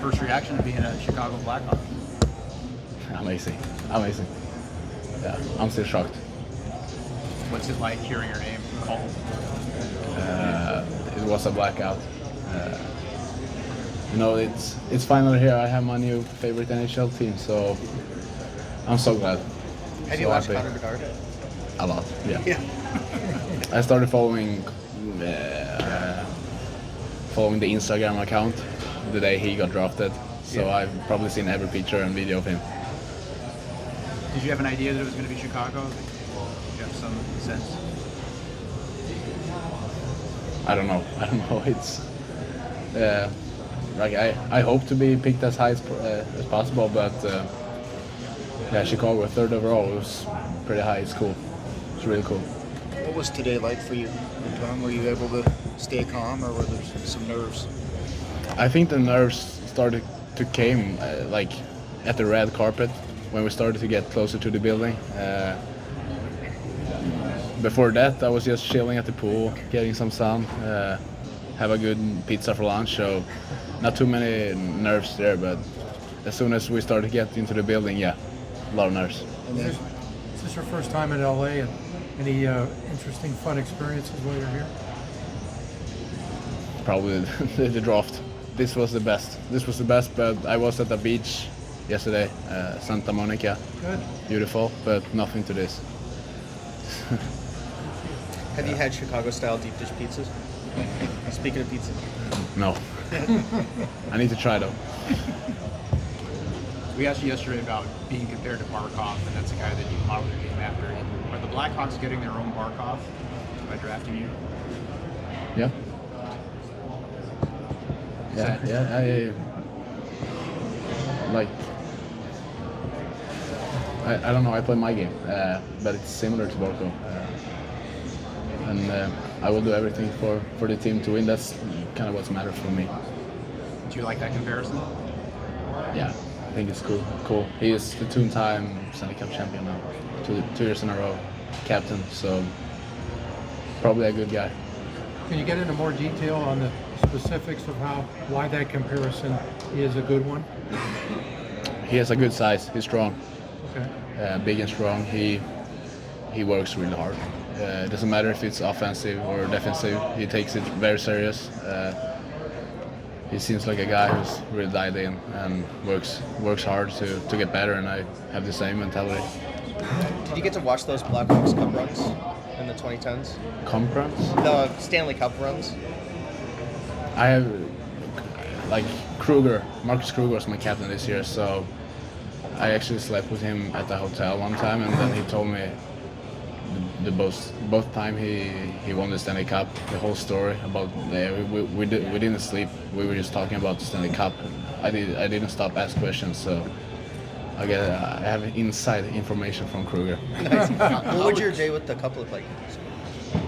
first reaction to being a Chicago Blackhawk? Amazing. Yeah, I'm still shocked. What's it like hearing your name called? It was a blackout. It's finally here. I have my new favorite NHL team, so I'm so glad. Have you watched Connor Badard? A lot, yeah. Yeah. I started following the Instagram account the day he got drafted, so I've probably seen every picture and video of him. Did you have an idea that it was going to be Chicago? Did you have some sense? I don't know. It's like I hope to be picked as high as possible, but yeah, Chicago 3rd overall was pretty high. It's cool. It's really cool. What was today like for you, Tom? Were you able to stay calm, or were there some nerves? I think the nerves started to came like at the red carpet when we started to get closer to the building. Before that, I was just chilling at the pool, getting some sun, have a good pizza for lunch. So not too many nerves there, but as soon as we started to get into the building, yeah, a lot of nerves. Is this your first time in LA, and any interesting, fun experiences while you're here? Probably the draft. This was the best, but I was at the beach yesterday, Santa Monica. Good. Beautiful, but nothing to this. Have you had Chicago-style deep dish pizzas? Speaking of pizza. No. I need to try though. We asked you yesterday about being compared to Barkov, and that's a guy that you modeled your game after. Are the Blackhawks getting their own Barkov by drafting you? Yeah. Yeah. I don't know. I play my game, but it's similar to Barkov, and I will do everything for the team to win. That's kind of what's matters for me. Do you like that comparison? Yeah, I think it's cool. He is the two-time Stanley Cup champion now, two years in a row, captain. So probably a good guy. Can you get into more detail on the specifics of why that comparison is a good one? He has a good size. He's strong. Okay. Big and strong. He works really hard. It doesn't matter if it's offensive or defensive. He takes it very serious. He seems like a guy who's really dialed in and works hard to get better, and I have the same mentality. Did you get to watch those Blackhawks Cup runs in the 2010s? Cup runs? The Stanley Cup runs? I have, like, Krueger. Marcus Krueger was my captain this year, so I actually slept with him at the hotel one time, and then he told me both time he won the Stanley Cup, the whole story about we didn't sleep. We were just talking about the Stanley Cup. I didn't stop ask questions, so I have inside information from Krueger. Nice. What would your day with the Cup look like?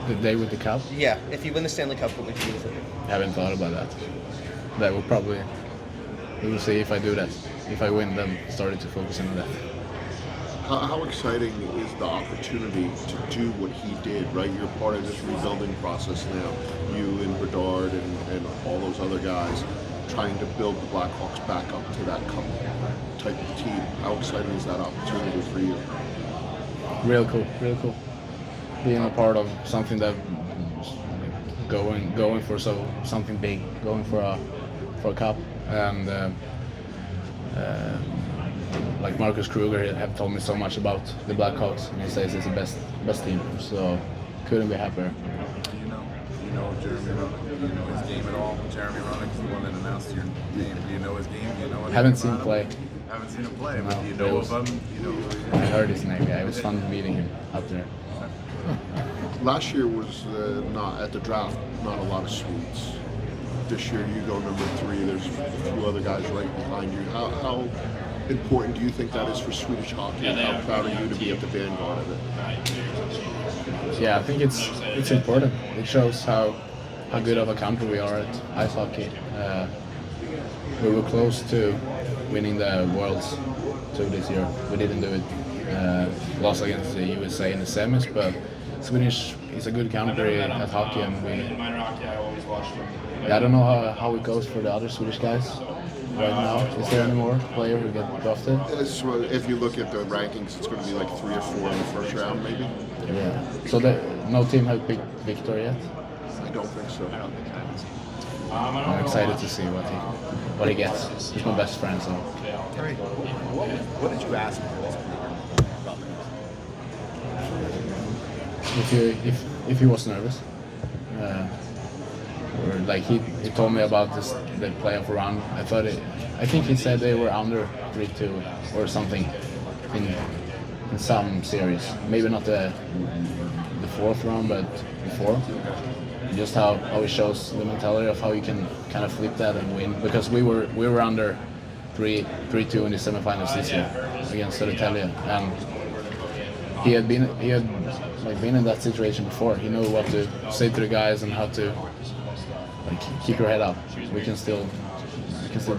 The day with the Cup? Yeah, if you win the Stanley Cup, what would you do with it? I haven't thought about that. That will probably, we will see if I do that. If I win, then started to focus on that. How exciting is the opportunity to do what he did, right? You're part of this rebuilding process now. You and Badard and all those other guys trying to build the Blackhawks back up to that cup type of team. How exciting is that opportunity for you? Real cool. Being a part of something that going for something big, going for a cup, and like Marcus Krueger have told me so much about the Blackhawks, and he says it's the best team. So couldn't be happier. Do you know Jeremy Roenick? Do you know his game at all? Jeremy Roenick is the one that announced your game. Do you know his game? Do you know Haven't seen him play. Haven't seen him play, No, but do you know of him? Do you know who he is? I heard his name. Yeah, it was fun meeting him up there. Last year was not at the draft, not a lot of Swedes. This year you go number 3. There's a few other guys right behind you. How important do you think that is for Swedish hockey? And how proud are you to be at the vanguard of it? Yeah, I think it's important. It shows how good of a country we are at ice hockey. We were close to winning the Worlds 2 this year. We didn't do it. Lost against the USA in the semis, but Swedish is a good country at hockey, and I don't know how it goes for the other Swedish guys, right now? Is there any more player who get drafted? So if you look at the rankings, it's going to be like 3 or 4 in the first round, maybe. Yeah. So no team has picked Victor yet. I don't think so. I don't think I haven't seen it. I'm excited to see what he gets. He's my best friend, so. Great. What did you ask Marcus Krueger about this? If he was nervous, or like he told me about the playoff run. I think he said they were under 3-2 or something in some series. Maybe not the fourth round, but before. Just how it shows the mentality of how you can kind of flip that and win, because we were under 3-2 in the semifinals this year against Södertälje, and he had been in that situation before. He knew what to say to the guys and how to keep your head up. We can still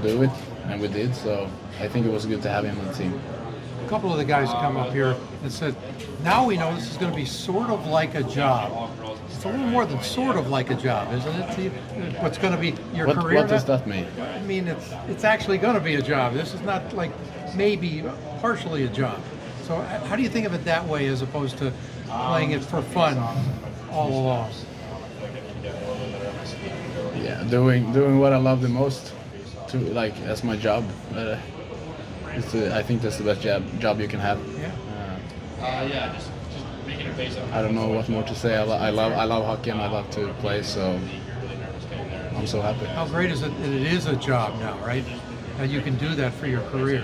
do it, and we did. So I think it was good to have him on the team. A couple of the guys come up here and said, now we know this is going to be sort of like a job. It's a little more than sort of like a job, isn't it? What's going to be your career? What does that mean? I mean, it's actually going to be a job. This is not like maybe partially a job. So how do you think of it that way as opposed to playing it for fun all along? Yeah, doing what I love the most, as my job. I think that's the best job you can have. Yeah. I don't know what more to say. I love hockey and I love to play, so I'm so happy. How great is it that it is a job now, right? That you can do that for your career.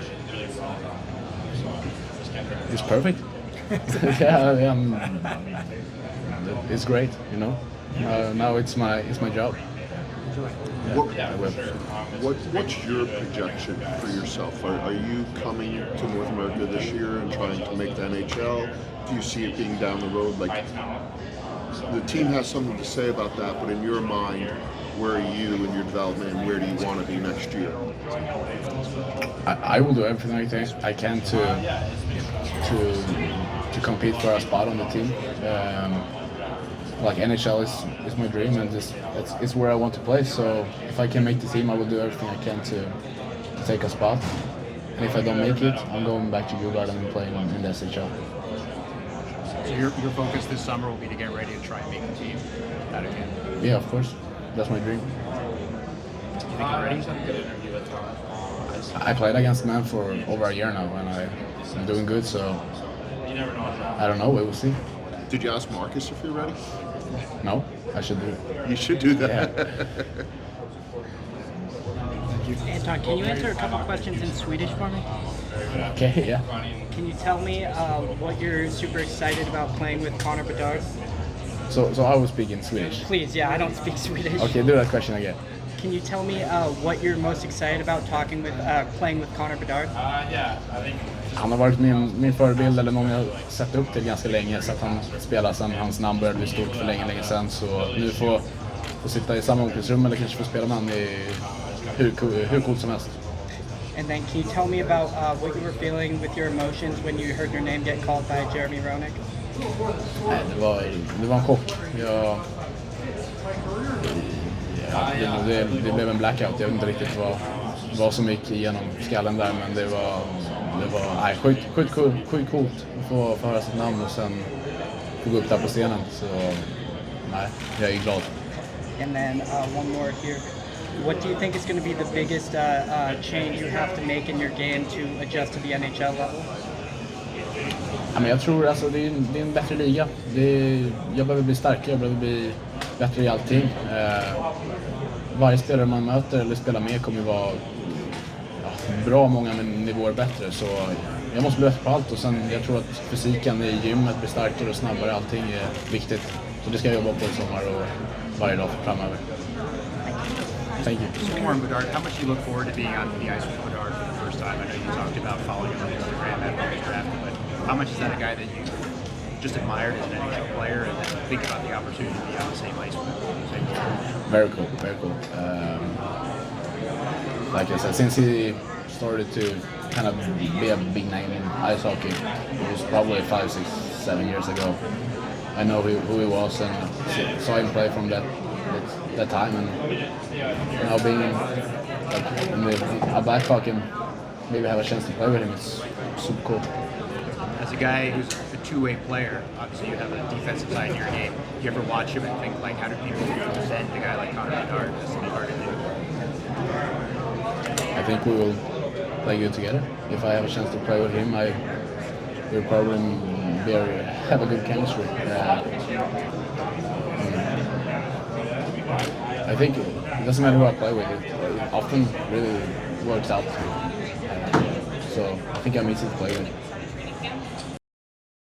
It's perfect. Yeah, it's great, you know. Now it's my job. What's your projection for yourself? Are you coming to North America this year and trying to make the NHL? Do you see it being down the road? Like, the team has something to say about that, but in your mind, where are you in your development and where do you want to be next year? I will do everything I can to compete for a spot on the team. Like NHL is my dream, and it's where I want to play. So if I can make the team, I will do everything I can to take a spot. And if I don't make it, I'm going back to Badard and playing in the SHL. So your focus this summer will be to get ready to try and make the team that again. Yeah, of course. That's my dream. Do you think you're ready? I played against men for over a year now, and I'm doing good. So I don't know. We will see. Did you ask Marcus if you're ready? No, I should do it. You should do that. Yeah. Anton, can you answer a couple questions in Swedish for me? Okay, yeah. Can you tell me what you're super excited about playing with Connor Badard? So I will speak in Swedish. Please, yeah, I don't speak Swedish. Okay, do that question again. Can you tell me what you're most excited about playing with Connor Badard? Han har varit min förebild, eller någon jag sett upp till ganska länge, så att han spelar sedan hans namn började bli stort för länge sedan. Så nu få sitta i samma omklädningsrum eller kanske få spela med honom är hur coolt som helst. And then can you tell me about what you were feeling with your emotions when you heard your name get called by Jeremy Roenick? Nej, det var en chock. Det blev en blackout. Jag vet inte riktigt vad som gick igenom skallen där, men det var sjukt coolt att få höra sitt namn och sen få gå upp där på scenen. Så nej, jag är glad. And then one more here. What do you think is going to be the biggest change you have to make in your game to adjust to the NHL level? Ja, men jag tror alltså det är en bättre liga. Jag behöver bli starkare, jag behöver bli bättre i allting. Varje spelare man möter eller spelar med kommer vara bra många nivåer bättre. Så jag måste bli bättre på allt, och sen jag tror att fysiken i gymmet blir starkare och snabbare. Allting är viktigt. Så det ska jag jobba på i sommar och varje dag framöver. Thank you. Just more on Badard. How much do you look forward to being on the ice with Badard for the first time? I know you talked about following him on Instagram and NHL Draft, but how much is that a guy that you just admired as an NHL player, and then think about the opportunity to be on the same ice with him? Very cool, very cool. Like I said, since he started to kind of be a big name in ice hockey, it was probably 5, 6, 7 years ago. I know who he was and saw him play from that time, and now Like, and if a Blackhawk and maybe have a chance to play with him, it's super cool. As a guy who's a two-way player, obviously you have a defensive side in your game. Do you ever watch him and think, like, how do people defend a guy like Connor Badard? That's gonna be hard to do. I think we will play good together. If I have a chance to play with him, we'll probably have a good chemistry. I think it doesn't matter who I play with. It often really works out. So I think I'm easy to play with.